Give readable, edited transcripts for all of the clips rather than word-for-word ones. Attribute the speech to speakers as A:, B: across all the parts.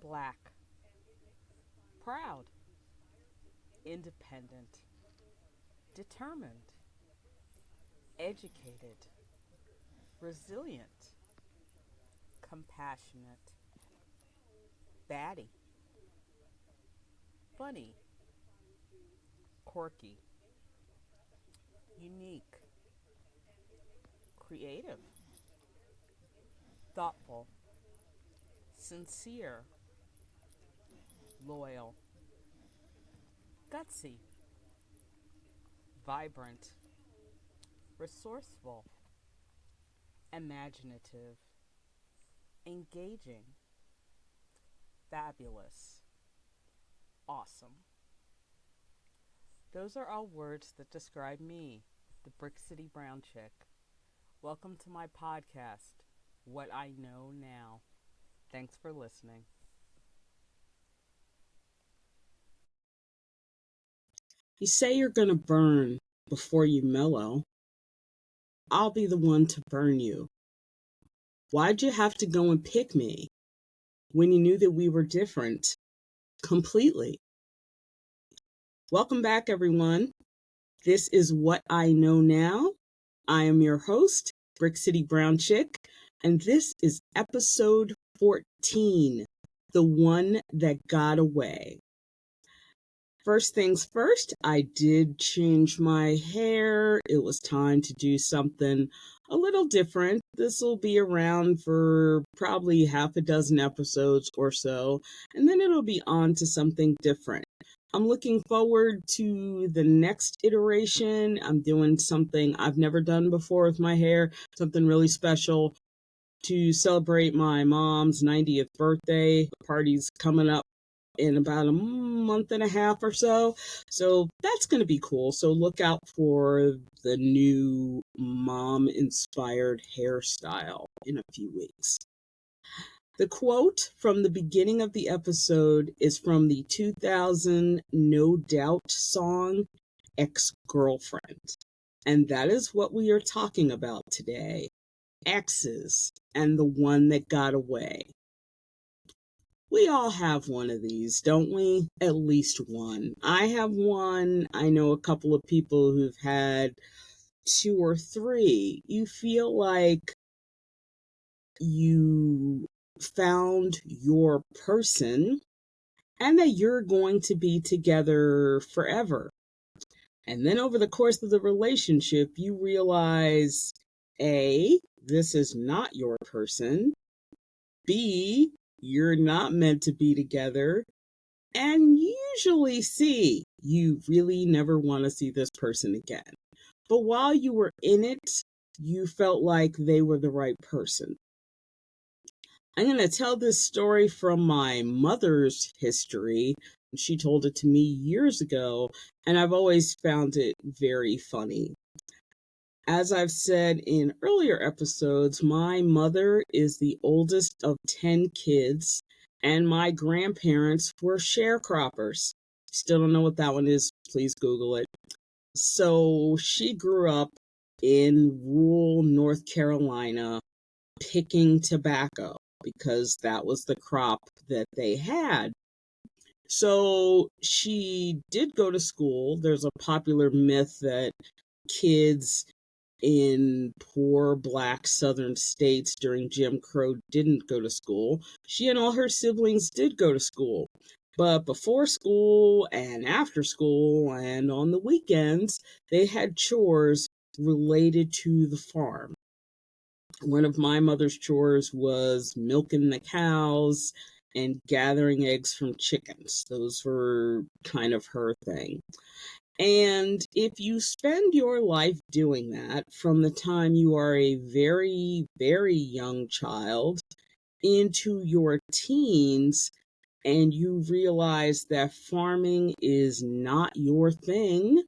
A: Black, proud, independent, determined, educated, resilient, compassionate, batty, funny, quirky, unique, creative, thoughtful, sincere, loyal, gutsy, vibrant, resourceful, imaginative, engaging, fabulous, awesome. Those are all words that describe me, the Brick City Brown Chick. Welcome to my podcast, What I Know Now. Thanks for listening.
B: You say you're going to burn before you mellow. I'll be the one to burn you. Why'd you have to go and pick me when you knew that we were different completely? Welcome back, everyone. This is What I Know Now. I am your host, Brick City Brown Chick, and this is episode 14, The One That Got Away. First things first, I did change my hair. It was time to do something a little different. This will be around for probably half a dozen episodes or so, and then it'll be on to something different. I'm looking forward to the next iteration. I'm doing something I've never done before with my hair, something really special to celebrate my mom's 90th birthday. The party's coming up in about a month and a half or so. So that's going to be cool. So look out for the new mom-inspired hairstyle in a few weeks. The quote from the beginning of the episode is from the 2000 No Doubt song, Ex-Girlfriend. And that is what we are talking about today. Exes and the one that got away. We all have one of these, don't we? At least one. I have one. I know a couple of people who've had 2 or 3. You feel like you found your person and that you're going to be together forever. And then over the course of the relationship, you realize A, this is not your person. B, you're not meant to be together. And usually C, you really never want to see this person again. But while you were in it, you felt like they were the right person. I'm going to tell this story from my mother's history. She told it to me years ago, and I've always found it very funny. As I've said in earlier episodes, my mother is the oldest of 10 kids, and my grandparents were sharecroppers. Still don't know what that one is. Please Google it. So she grew up in rural North Carolina picking tobacco because that was the crop that they had. So she did go to school. There's a popular myth that kids in poor Black Southern states during Jim Crow didn't go to school. She and all her siblings did go to school. But before school and after school and on the weekends, they had chores related to the farm. One of my mother's chores was milking the cows and gathering eggs from chickens. Those were kind of her thing. And if you spend your life doing that from the time you are a very, very young child into your teens, and you realize that farming is not your thing,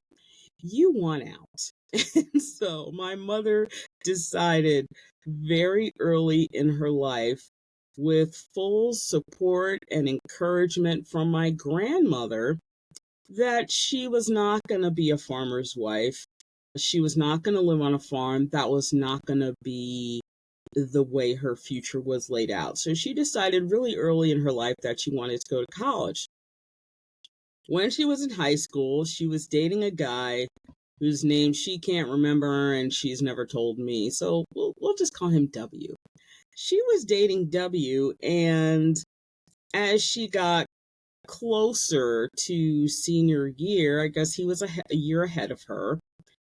B: you want out. And so my mother decided very early in her life, with full support and encouragement from my grandmother, that she was not going to be a farmer's wife. She was not going to live on a farm. That was not going to be the way her future was laid out. So she decided really early in her life that she wanted to go to college. When she was in high school, she was dating a guy whose name she can't remember and she's never told me. So we'll just call him W. She was dating W, and as she got closer to senior year, I guess he was a year ahead of her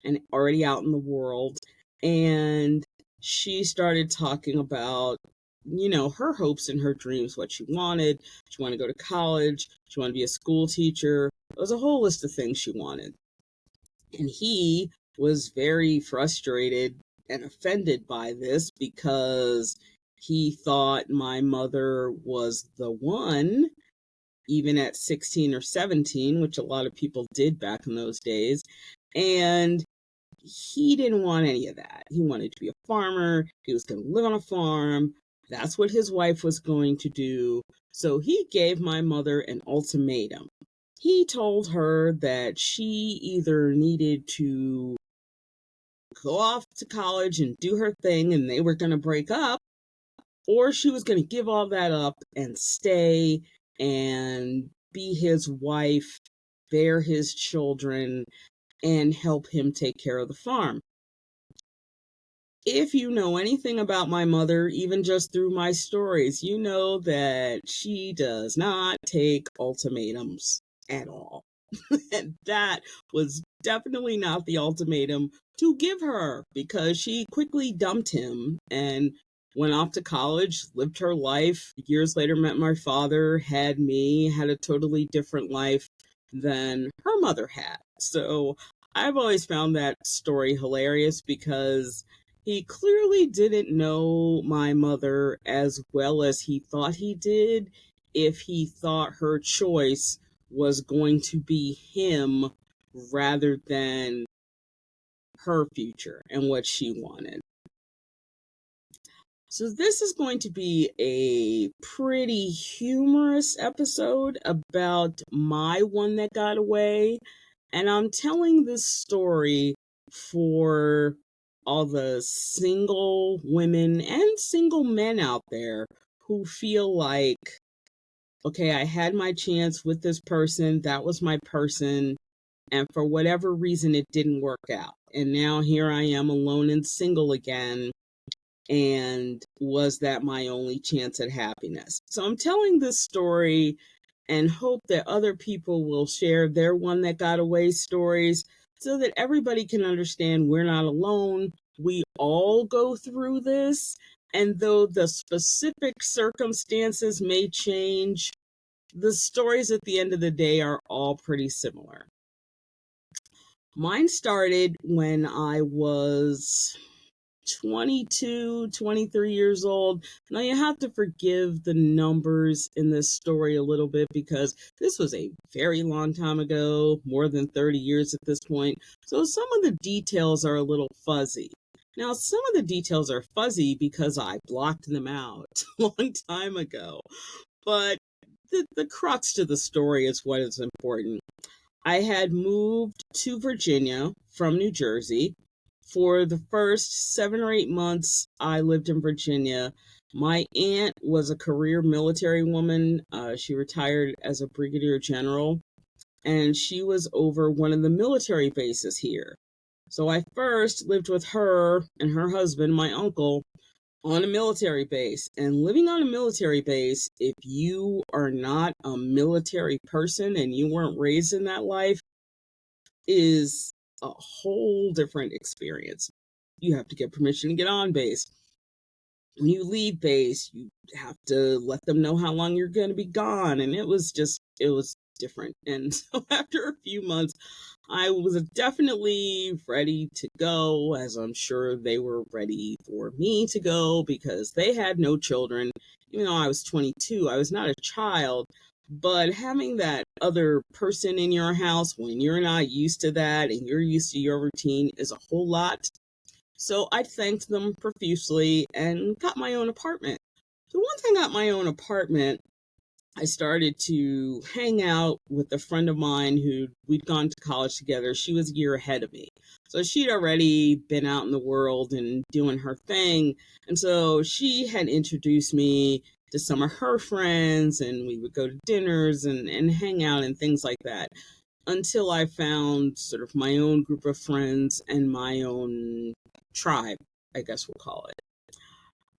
B: and already out in the world. And she started talking about, her hopes and her dreams, what she wanted. She wanted to go to college. She wanted to be a school teacher. It was a whole list of things she wanted. And he was very frustrated and offended by this because he thought my mother was the one, even at 16 or 17, which a lot of people did back in those days. And he didn't want any of that. He wanted to be a farmer. He was going to live on a farm. That's what his wife was going to do. So he gave my mother an ultimatum. He told her that she either needed to go off to college and do her thing and they were going to break up, or she was going to give all that up and stay and be his wife, bear his children, and help him take care of the farm. If you know anything about my mother, even just through my stories, you know that she does not take ultimatums at all. And that was definitely not the ultimatum to give her, because she quickly dumped him and went off to college, lived her life. Years later, met my father, had me, had a totally different life than her mother had. So I've always found that story hilarious because he clearly didn't know my mother as well as he thought he did, if he thought her choice was going to be him rather than her future and what she wanted. So this is going to be a pretty humorous episode about my one that got away. And I'm telling this story for all the single women and single men out there who feel like, okay, I had my chance with this person, that was my person, and for whatever reason it didn't work out. And now here I am alone and single again, and was that my only chance at happiness? So I'm telling this story and hope that other people will share their one that got away stories so that everybody can understand we're not alone. We all go through this. And though the specific circumstances may change, the stories at the end of the day are all pretty similar. Mine started when I was 22, 23 years old. Now you have to forgive the numbers in this story a little bit because this was a very long time ago, more than 30 years at this point. So some of the details are a little fuzzy. Now, some of the details are fuzzy because I blocked them out a long time ago. But the crux to the story is what is important. I had moved to Virginia from New Jersey. For the first 7 or 8 months I lived in Virginia, my aunt was a career military woman. She retired as a brigadier general, and she was over one of the military bases here. So I first lived with her and her husband, my uncle, on a military base. And living on a military base, if you are not a military person and you weren't raised in that life, is a whole different experience. You have to get permission to get on base. When you leave base, you have to let them know how long you're going to be gone. And it was different. And so after a few months, I was definitely ready to go, as I'm sure they were ready for me to go because they had no children. Even though I was 22, I was not a child. But having that other person in your house when you're not used to that and you're used to your routine is a whole lot. So I thanked them profusely and got my own apartment. So once I got my own apartment, I started to hang out with a friend of mine who we'd gone to college together. She was a year ahead of me. So she'd already been out in the world and doing her thing. And so she had introduced me to some of her friends, and we would go to dinners and hang out and things like that until I found sort of my own group of friends and my own tribe, I guess we'll call it.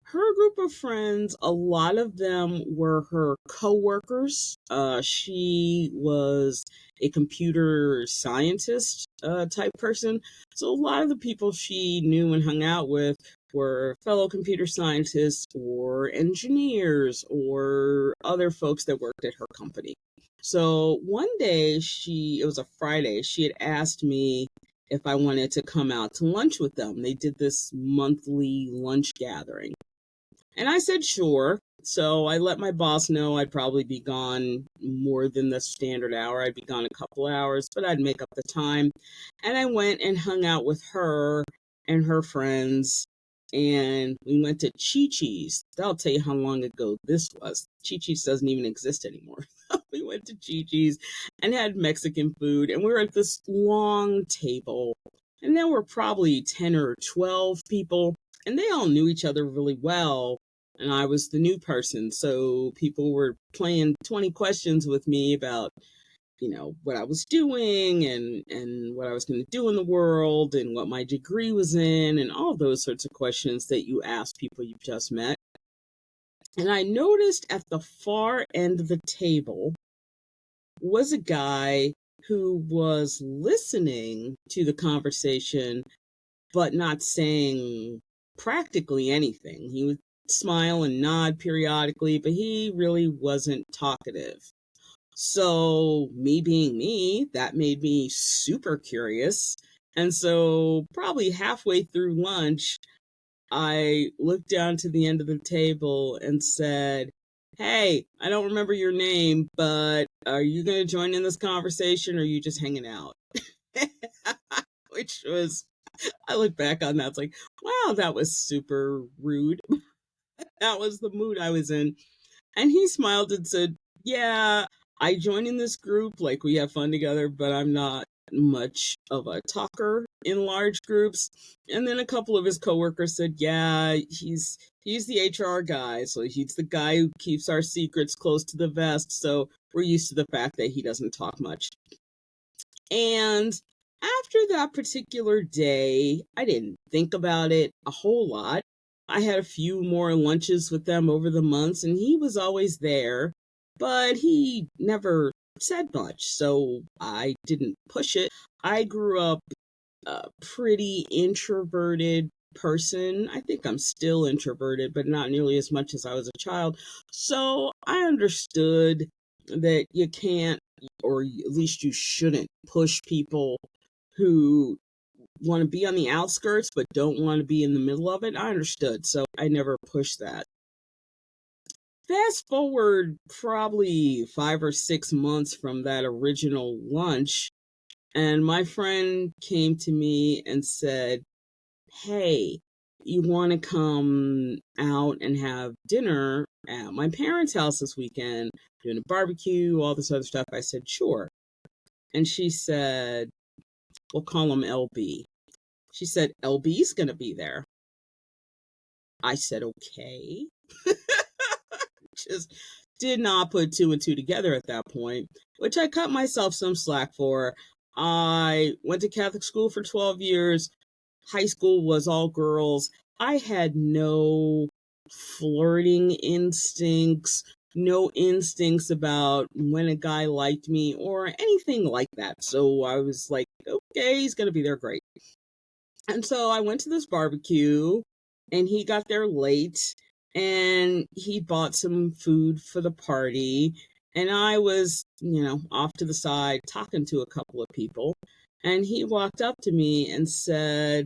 B: Her group of friends, a lot of them were her coworkers. She was a computer scientist type person. So a lot of the people she knew and hung out with were fellow computer scientists or engineers or other folks that worked at her company. So one day, it was a Friday, she had asked me if I wanted to come out to lunch with them. They did this monthly lunch gathering. And I said, sure. So I let my boss know I'd probably be gone more than the standard hour. I'd be gone a couple hours, but I'd make up the time. And I went and hung out with her and her friends. And we went to Chi Chi's. That'll tell you how long ago this was. Chi Chi's doesn't even exist anymore. We went to Chi Chi's and had Mexican food. And we were at this long table. And there were probably 10 or 12 people. And they all knew each other really well, and I was the new person. So people were playing 20 questions with me about, what I was doing and what I was going to do in the world and what my degree was in and all those sorts of questions that you ask people you've just met. And I noticed at the far end of the table was a guy who was listening to the conversation, but not saying practically anything. He would smile and nod periodically, but he really wasn't talkative. So, me being me, that made me super curious. And so, probably halfway through lunch, I looked down to the end of the table and said, "Hey, I don't remember your name, but are you going to join in this conversation or are you just hanging out?" Which was, I look back on that, it's like, wow, that was super rude. That was the mood I was in. And he smiled and said, "Yeah, I join in this group. Like, we have fun together, but I'm not much of a talker in large groups." And then a couple of his coworkers said, "Yeah, he's the HR guy. So he's the guy who keeps our secrets close to the vest. So we're used to the fact that he doesn't talk much." And after that particular day, I didn't think about it a whole lot. I had a few more lunches with them over the months, and he was always there, but he never said much, so I didn't push it. I grew up a pretty introverted person. I think I'm still introverted, but not nearly as much as I was a child. So I understood that you can't, or at least you shouldn't, push people who want to be on the outskirts but don't want to be in the middle of it. I understood, so I never pushed that. Fast forward probably 5 or 6 months from that original lunch, and my friend came to me and said, "Hey, you want to come out and have dinner at my parents' house this weekend, doing a barbecue, all this other stuff?" I said, "Sure." And she said, "We'll call him LB." She said, "LB's going to be there." I said, "Okay." Just did not put two and two together at that point, which I cut myself some slack for. I went to Catholic school for 12 years. High school was all girls. I had no flirting instincts, no instincts about when a guy liked me or anything like that. So I was like, okay, he's going to be there, great. And so I went to this barbecue and he got there late and he bought some food for the party. And I was, off to the side talking to a couple of people. And he walked up to me and said,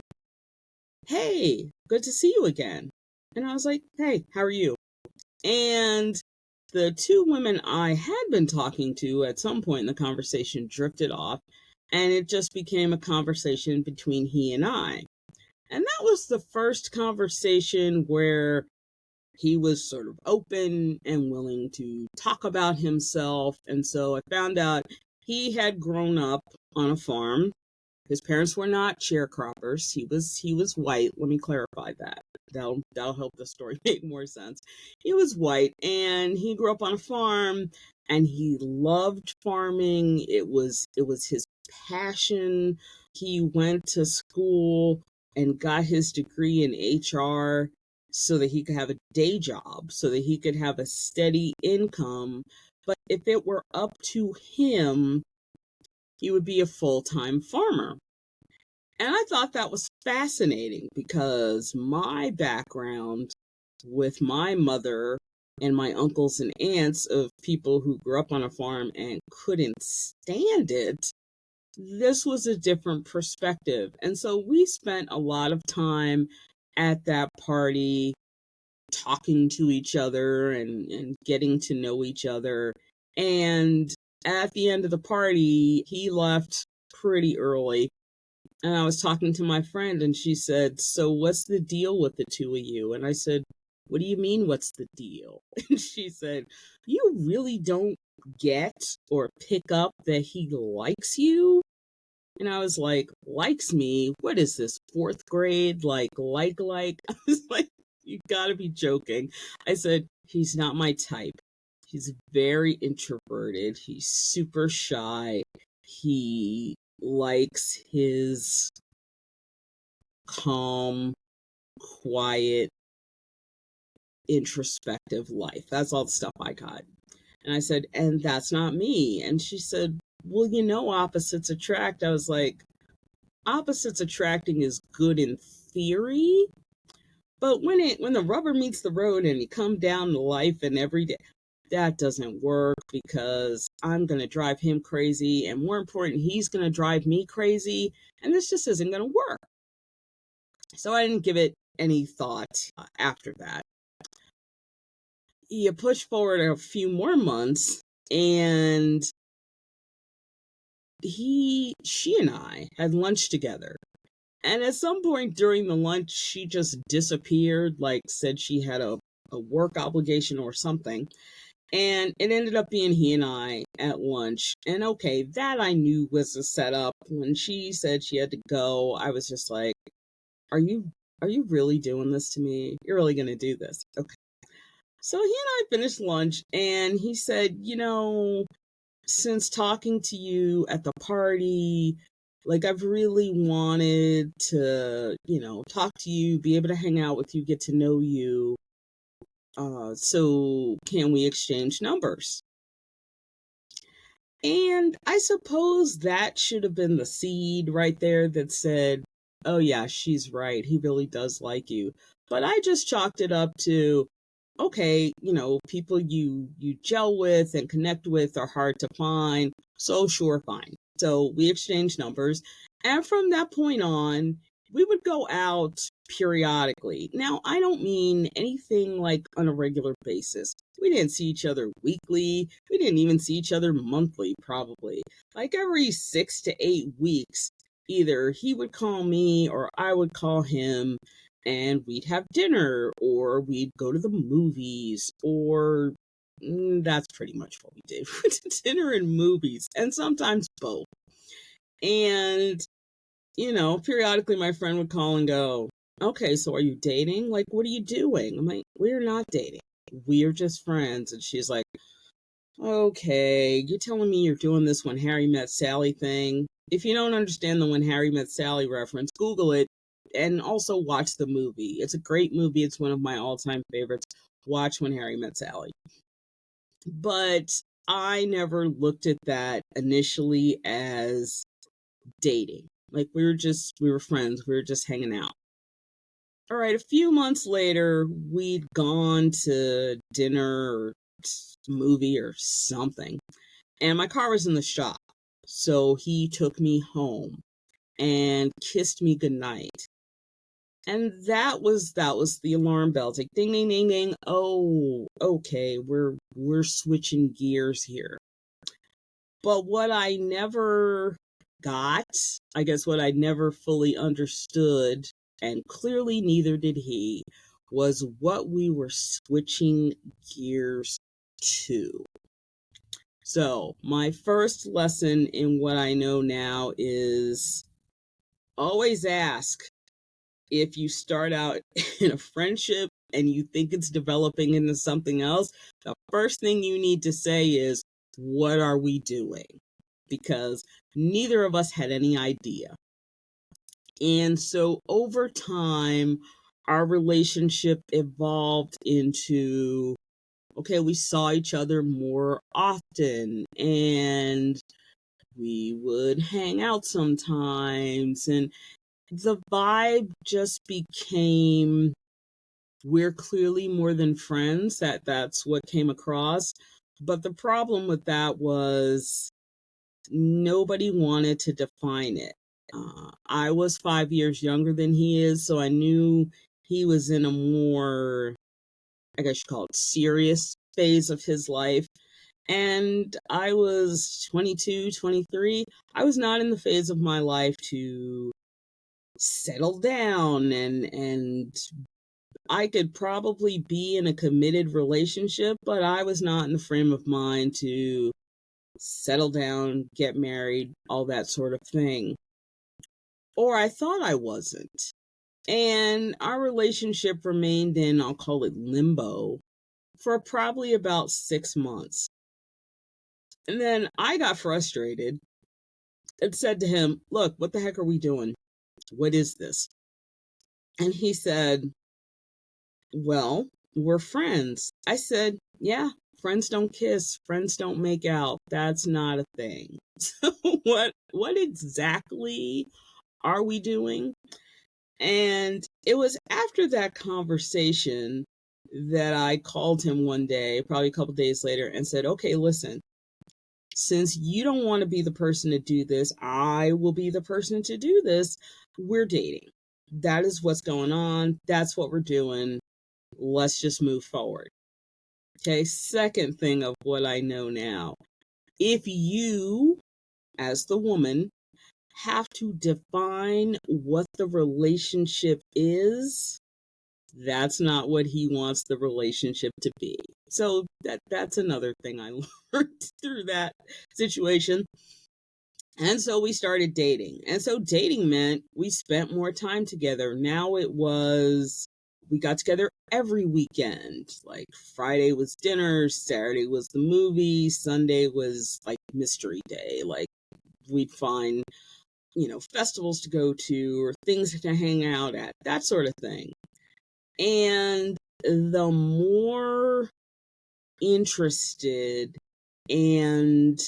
B: "Hey, good to see you again." And I was like, "Hey, how are you?" And the two women I had been talking to at some point in the conversation drifted off, and it just became a conversation between he and I. And that was the first conversation where he was sort of open and willing to talk about himself. And so I found out he had grown up on a farm. His parents were not sharecroppers. He was white. Let me clarify that. That'll help the story make more sense. He was white and he grew up on a farm and he loved farming. It was his passion. He went to school and got his degree in HR so that he could have a day job, so that he could have a steady income. But if it were up to him, he would be a full-time farmer. And I thought that was fascinating because my background with my mother and my uncles and aunts of people who grew up on a farm and couldn't stand it, this was a different perspective. And so we spent a lot of time at that party talking to each other and getting to know each other. And at the end of the party, he left pretty early. And I was talking to my friend, and she said, "So, what's the deal with the two of you?" And I said, "What do you mean, what's the deal?" And she said, "You really don't get or pick up that he likes you?" And I was like, "Likes me? What is this, fourth grade? Like? I was like, "You gotta be joking." I said, "He's not my type. He's very introverted. He's super shy. He likes his calm, quiet, introspective life." That's all the stuff I got. And I said, "And that's not me." And she said, "Well, opposites attract." I was like, opposites attracting is good in theory, but when the rubber meets the road and you come down to life and every day, that doesn't work because I'm going to drive him crazy. And more important, he's going to drive me crazy. And this just isn't going to work. So I didn't give it any thought after that. You push forward a few more months, and she and I had lunch together. And at some point during the lunch, she just disappeared, like said she had a work obligation or something. And it ended up being he and I at lunch. And okay, that I knew was a setup. When she said she had to go, I was just like, are you really doing this to me? You're really going to do this? Okay. So he and I finished lunch, and he said, since talking to you at the party, like I've really wanted to, talk to you, be able to hang out with you, get to know you. So can we exchange numbers? And I suppose that should have been the seed right there that said, oh yeah, she's right. He really does like you. But I just chalked it up to, okay, people you gel with and connect with are hard to find. So sure, fine. So we exchanged numbers. And from that point on, we would go out periodically. Now, I don't mean anything like on a regular basis. We didn't see each other weekly. We didn't even see each other monthly, probably. Like every 6 to 8 weeks, either he would call me or I would call him, and we'd have dinner or we'd go to the movies, or that's pretty much what we did. We went to dinner and movies, and sometimes both. And, periodically my friend would call and go, "Okay, so are you dating? Like, what are you doing?" I'm like, "We're not dating. We're just friends." And she's like, "Okay, you're telling me you're doing this When Harry Met Sally thing?" If you don't understand the When Harry Met Sally reference, Google it and also watch the movie. It's a great movie. It's one of my all-time favorites. Watch When Harry Met Sally. But I never looked at that initially as dating. Like we were friends. We were just hanging out. All right, a few months later, we'd gone to dinner or movie or something, and my car was in the shop. So he took me home and kissed me goodnight. And that was the alarm bells, like ding ding ding ding. Oh, okay, we're switching gears here. But what I never got, I guess what I never fully understood, and clearly neither did he, was what we were switching gears to. So, my first lesson in what I know now is always ask if you start out in a friendship and you think it's developing into something else. The first thing you need to say is, what are we doing? Because neither of us had any idea. And so over time, our relationship evolved into, okay, we saw each other more often and we would hang out sometimes. And the vibe just became, we're clearly more than friends. That's what came across. But the problem with that was nobody wanted to define it. I was 5 years younger than he is, so I knew he was in a more, I guess you call it, serious phase of his life. And I was 22, 23. I was not in the phase of my life to settle down, and I could probably be in a committed relationship, but I was not in the frame of mind to settle down, get married, all that sort of thing. Or I thought I wasn't. And our relationship remained in, I'll call it limbo, for probably about 6 months. And then I got frustrated and said to him, look, what the heck are we doing? What is this? And he said, well, we're friends. I said, yeah, friends don't kiss, friends don't make out. That's not a thing. So what exactly are we doing? And it was after that conversation that I called him one day, probably a couple days later, and said, okay, listen, since you don't want to be the person to do this, I will be the person to do this. We're dating. That is what's going on. That's what we're doing. Let's just move forward. Okay, second thing of what I know now. If you, as the woman, have to define what the relationship is, that's not what he wants the relationship to be. So that's another thing I learned through that situation. And so we started dating. And so dating meant we spent more time together. Now we got together every weekend. Like Friday was dinner, Saturday was the movie, Sunday was like mystery day. Like we'd find, festivals to go to or things to hang out at, that sort of thing. And the more interested and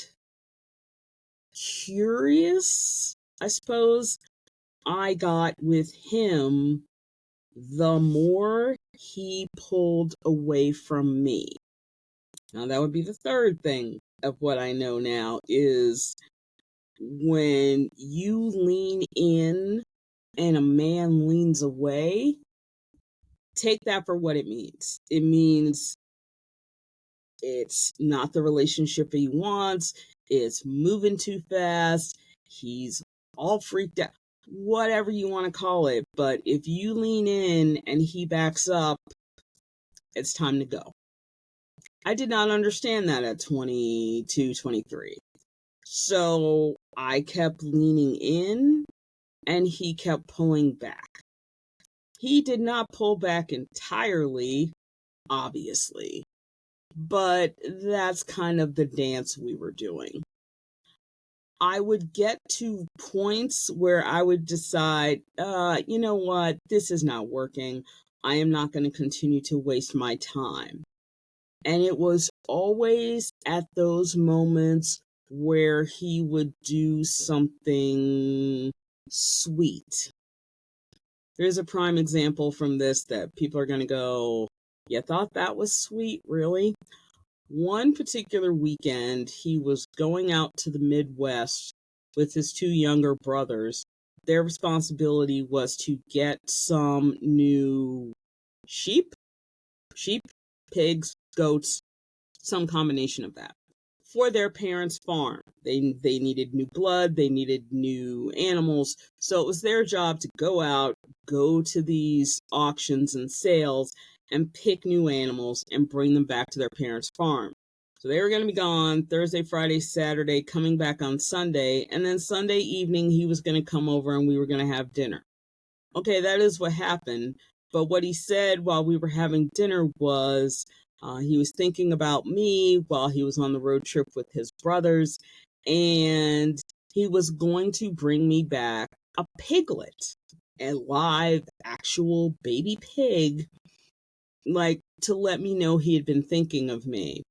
B: curious, I suppose, I got with him, the more he pulled away from me. Now, that would be the third thing of what I know now is when you lean in and a man leans away, take that for what it means. It means it's not the relationship he wants. It's moving too fast. He's all freaked out, whatever you want to call it. But if you lean in and he backs up, it's time to go. I did not understand that at 22, 23. So I kept leaning in and he kept pulling back. He did not pull back entirely, obviously, but that's kind of the dance we were doing. I would get to points where I would decide, you know what, this is not working. I am not going to continue to waste my time. And it was always at those moments where he would do something sweet. Here's a prime example from this that people are going to go, you thought that was sweet, really? One particular weekend, he was going out to the Midwest with his two younger brothers. Their responsibility was to get some new sheep, pigs, goats, some combination of that, for their parents' farm. They needed new blood, they needed new animals. So it was their job to go out, go to these auctions and sales and pick new animals and bring them back to their parents' farm. So they were going to be gone Thursday, Friday, Saturday, coming back on Sunday, and then Sunday evening he was going to come over and we were going to have dinner. Okay, that is what happened. But what he said while we were having dinner was he was thinking about me while he was on the road trip with his brothers, and he was going to bring me back a piglet, a live, actual baby pig, like to let me know he had been thinking of me.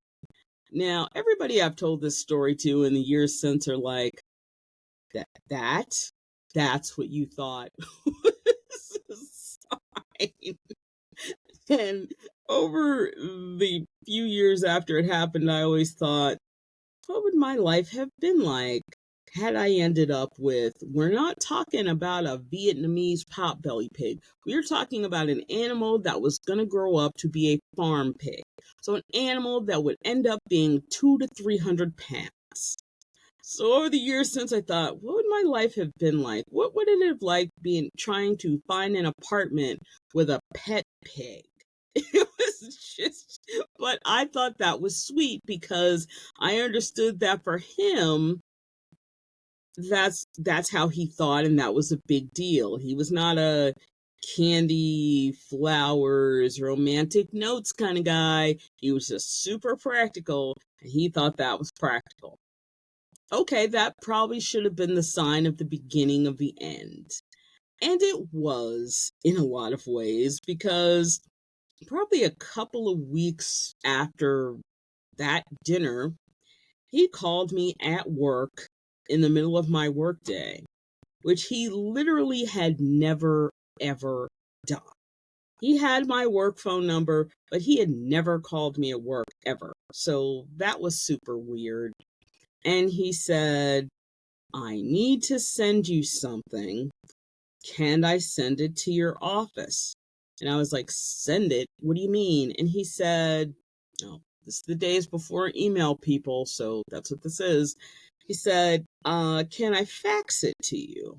B: Now, everybody I've told this story to in the years since are like, that's what you thought was a sign. And over the few years after it happened, I always thought, what would my life have been like had I ended up with, we're not talking about a Vietnamese potbelly pig. We're talking about an animal that was going to grow up to be a farm pig. So an animal that would end up being 200 to 300 pounds. So over the years since, I thought, what would my life have been like? What would it have like being trying to find an apartment with a pet pig? It was just, but I thought that was sweet because I understood that for him, that's how he thought, and that was a big deal. He was not a candy, flowers, romantic notes kind of guy. He was just super practical, and he thought that was practical. Okay, that probably should have been the sign of the beginning of the end. And it was in a lot of ways, because probably a couple of weeks after that dinner, he called me at work in the middle of my workday, which he literally had never, ever done. He had my work phone number, but he had never called me at work ever. So that was super weird. And he said, I need to send you something. Can I send it to your office? And I was like, send it? What do you mean? And he said, oh, this is the days before email, people, so that's what this is. He said, can I fax it to you?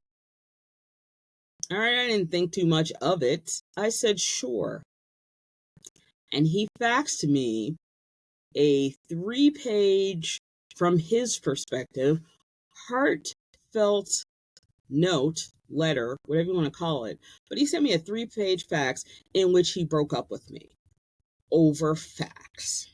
B: All right, I didn't think too much of it. I said, sure. And he faxed me a 3-page, from his perspective, heartfelt note, letter, whatever you want to call it. But he sent me a 3-page fax in which he broke up with me over fax.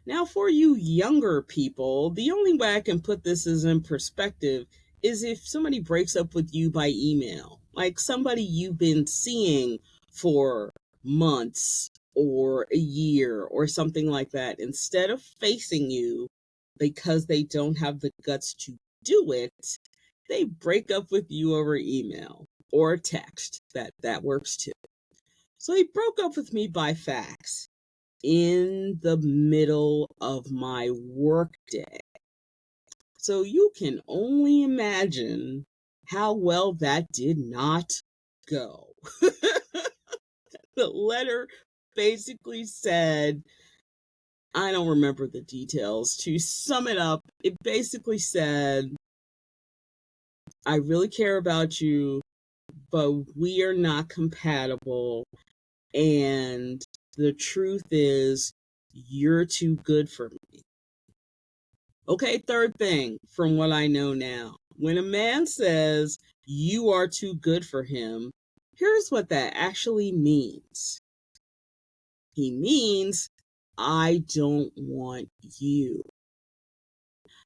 B: Now, for you younger people, the only way I can put this is in perspective is if somebody breaks up with you by email, like somebody you've been seeing for months or a year or something like that. Instead of facing you because they don't have the guts to do it, they break up with you over email or text. That works too. So he broke up with me by fax in the middle of my workday. So you can only imagine how well that did not go. The letter basically said, I don't remember the details. To sum it up, it basically said, I really care about you, but we are not compatible. And the truth is, you're too good for me. Okay, third thing from what I know now. When a man says you are too good for him, here's what that actually means. He means, I don't want you.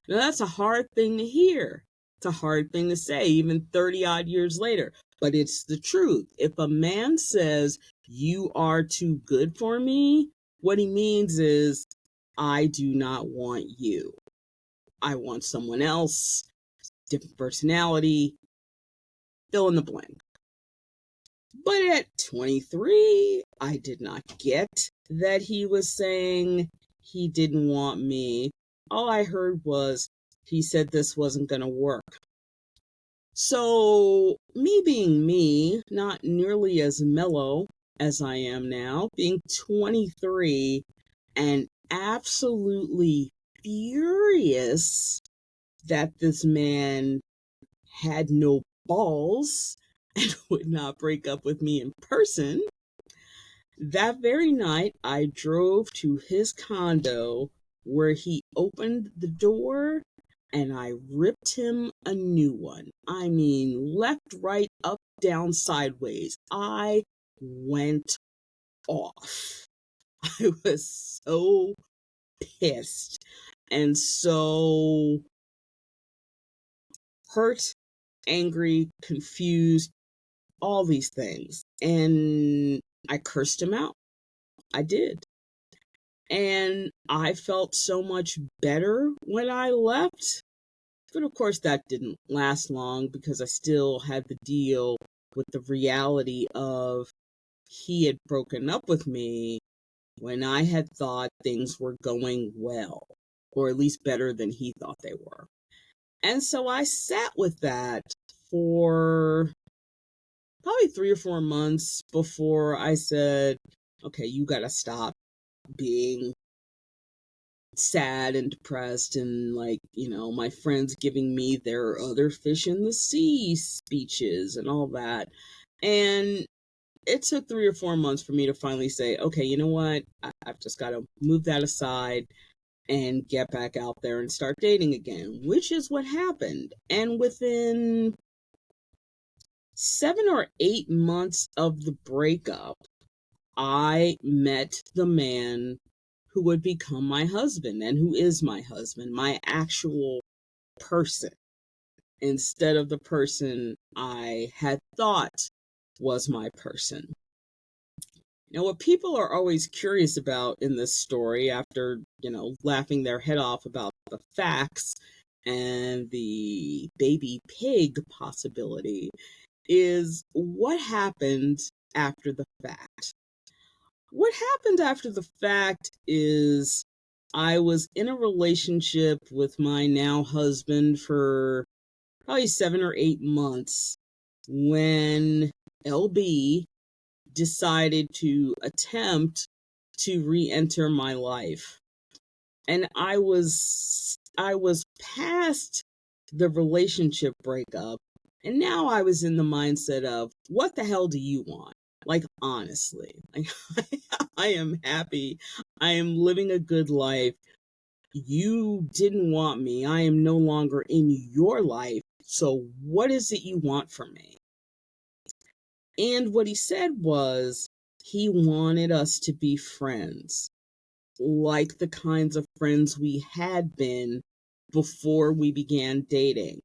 B: Now, that's a hard thing to hear. It's a hard thing to say, even 30 odd years later. But it's the truth. If a man says, you are too good for me, what he means is, I do not want you. I want someone else, different personality, fill in the blank. But at 23, I did not get that he was saying he didn't want me. All I heard was he said this wasn't going to work. So, me being me, not nearly as mellow as I am now, being 23 and absolutely furious that this man had no balls and would not break up with me in person. That very night, I drove to his condo where he opened the door and I ripped him a new one. I mean, left, right, up, down, sideways. I went off. I was so pissed and so hurt, angry, confused, all these things. And I cursed him out. I did. And I felt so much better when I left. But of course, that didn't last long because I still had to deal with the reality of he had broken up with me when I had thought things were going well, or at least better than he thought they were. And so I sat with that for probably 3 or 4 months before I said, okay, you got to stop being sad and depressed and my friends giving me their other fish in the sea speeches and all that. And it took 3 or 4 months for me to finally say, okay, you know what? I've just got to move that aside and get back out there and start dating again, which is what happened. And within 7 or 8 months of the breakup, I met the man who would become my husband and who is my husband, my actual person, instead of the person I had thought was my person. Now, what people are always curious about in this story, after, laughing their head off about the facts and the baby pig possibility, is what happened after the fact. What happened after the fact is I was in a relationship with my now husband for probably 7 or 8 months when LB decided to attempt to re-enter my life. And I was past the relationship breakup, and now I was in the mindset of, what the hell do you want? Like, honestly, I am happy. I am living a good life. You didn't want me. I am no longer in your life. So what is it you want from me? And what he said was he wanted us to be friends, like the kinds of friends we had been before we began dating.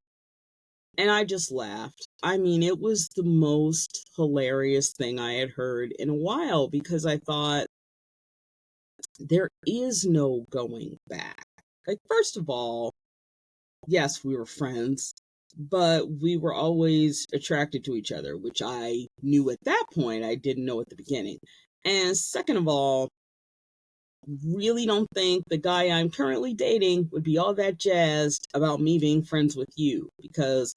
B: And I just laughed. I mean, it was the most hilarious thing I had heard in a while because I thought, there is no going back. Like, first of all, yes, we were friends, but we were always attracted to each other, which I knew at that point. I didn't know at the beginning. And second of all, really don't think the guy I'm currently dating would be all that jazzed about me being friends with you because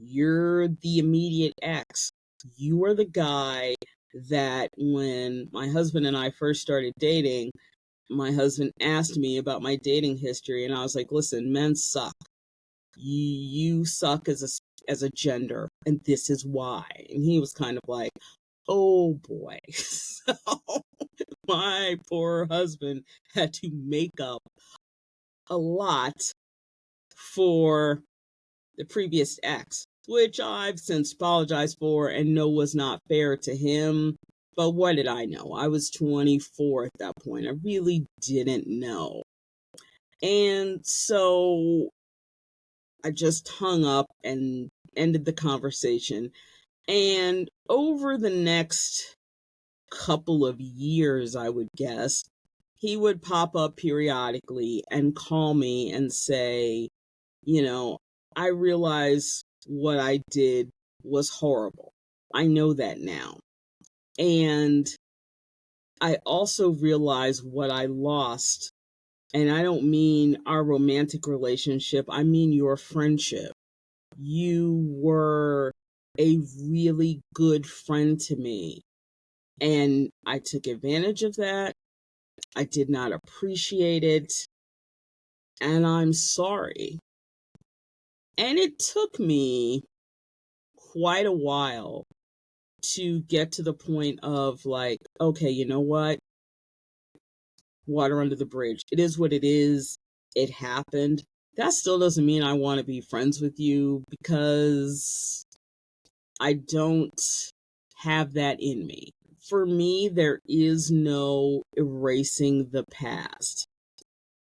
B: you're the immediate ex. You are the guy that when my husband and I first started dating, my husband asked me about my dating history, and I was like, listen, men suck. You suck as a gender, and this is why. And he was kind of like, oh boy. So my poor husband had to make up a lot for the previous ex, which I've since apologized for and know was not fair to him. But what did I know? I was 24 at that point. I really didn't know. And so I just hung up and ended the conversation. And over the next couple of years, I would guess, he would pop up periodically and call me and say, I realize what I did was horrible. I know that now. And I also realize what I lost. And I don't mean our romantic relationship, I mean your friendship. You were a really good friend to me. And I took advantage of that. I did not appreciate it. and I'm sorry. And it took me quite a while to get to the point of like, okay, you know what? Water under the bridge. It is what it is. It happened. That still doesn't mean I want to be friends with you, because I don't have that in me. For me, there is no erasing the past.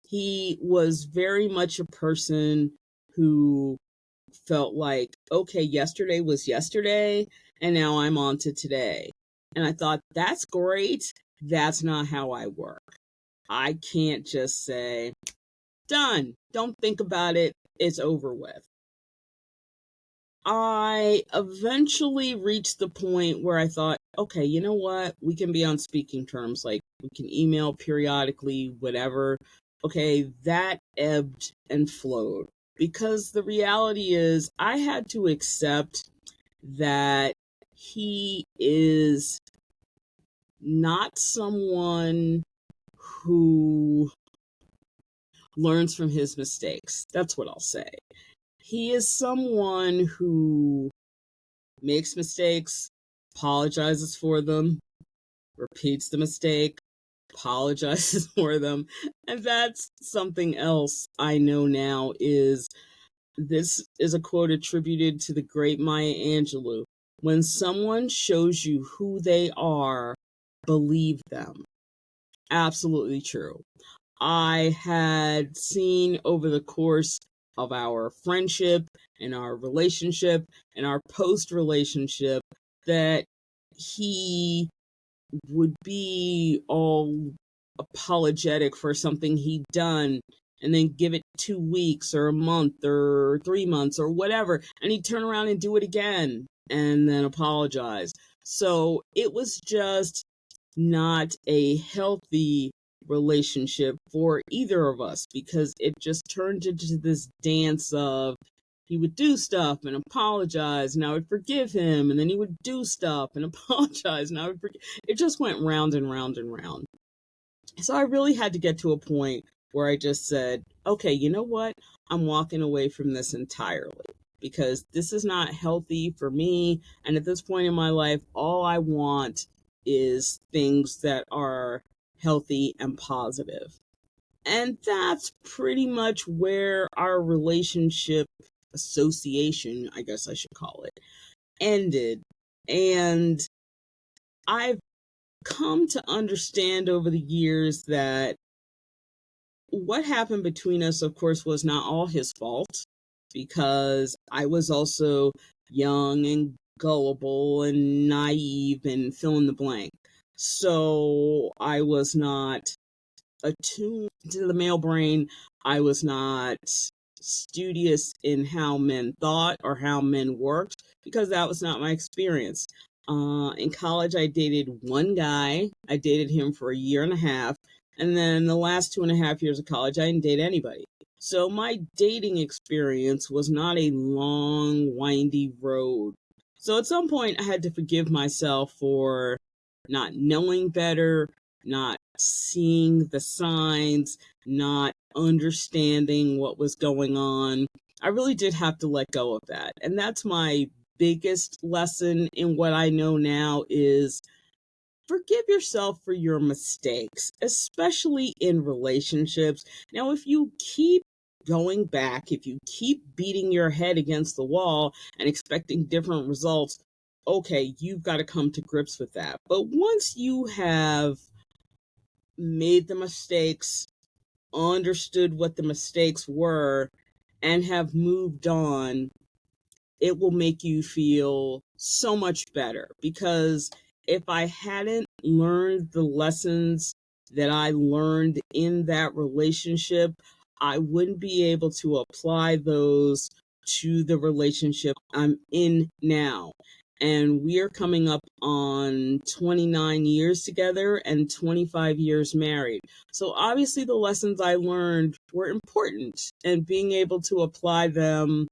B: He was very much a person who felt like, okay, yesterday was yesterday, and now I'm on to today. And I thought, that's great. That's not how I work. I can't just say, done. Don't think about it. It's over with. I eventually reached the point where I thought, okay, you know what? We can be on speaking terms. Like, we can email periodically, whatever. Okay, that ebbed and flowed. Because the reality is, I had to accept that he is not someone who learns from his mistakes. That's what I'll say. He is someone who makes mistakes, apologizes for them, repeats the mistake, apologizes for them. And that's something else I know now is, this is a quote attributed to the great Maya Angelou. When someone shows you who they are, believe them. Absolutely true. I had seen over the course of our friendship and our relationship and our post relationship that he would be all apologetic for something he'd done, and then give it 2 weeks or a month or 3 months or whatever, and he'd turn around and do it again and then apologize. So it was just not a healthy relationship for either of us, because it just turned into this dance of, he would do stuff and apologize and I would forgive him, and then he would do stuff and apologize and I would forgive. It just went round and round and round. So I really had to get to a point where I just said, okay, you know what? I'm walking away from this entirely, because this is not healthy for me. And at this point in my life, all I want is things that are healthy and positive. And that's pretty much where our relationship association, I guess I should call it, ended. And I've come to understand over the years that what happened between us, of course, was not all his fault, because I was also young and gullible and naive and fill in the blank. So I was not attuned to the male brain. I was not studious in how men thought or how men worked, because that was not my experience. In college, I dated one guy. I dated him for a year and a half. And then the last 2.5 years of college, I didn't date anybody. So my dating experience was not a long, windy road. So at some point, I had to forgive myself for not knowing better, not seeing the signs, not understanding what was going on. I really did have to let go of that. And that's my biggest lesson in what I know now is, forgive yourself for your mistakes, especially in relationships. Now, if you keep going back, if you keep beating your head against the wall and expecting different results, okay, you've got to come to grips with that. But once you have made the mistakes, understood what the mistakes were, and have moved on, it will make you feel so much better. Because if I hadn't learned the lessons that I learned in that relationship, I wouldn't be able to apply those to the relationship I'm in now. And we are coming up on 29 years together and 25 years married. So obviously the lessons I learned were important, and being able to apply them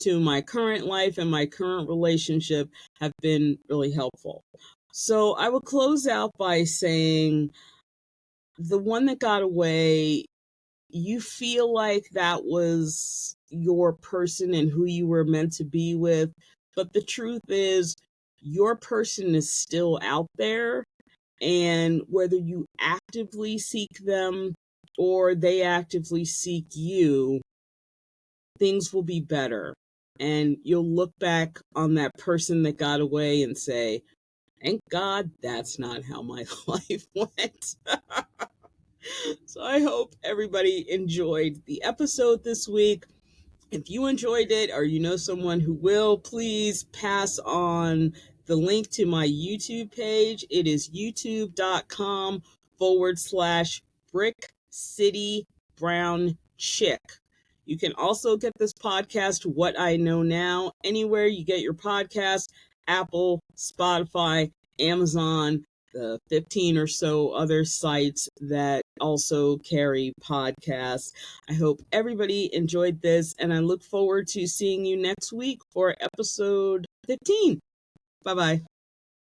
B: to my current life and my current relationship have been really helpful. So I will close out by saying, the one that got away you feel like that was your person and who you were meant to be with. But the truth is, your person is still out there. And whether you actively seek them or they actively seek you, things will be better. And you'll look back on that person that got away and say, thank God that's not how my life went. So I hope everybody enjoyed the episode this week. If you enjoyed it or you know someone who will, please pass on the link to my YouTube page. It is youtube.com/Brick City Brown Chick. You can also get this podcast, What I Know Now, anywhere you get your podcast: Apple, Spotify, Amazon, the 15 or so other sites that also carry podcasts. I hope everybody enjoyed this, and I look forward to seeing you next week for episode 15. Bye-bye.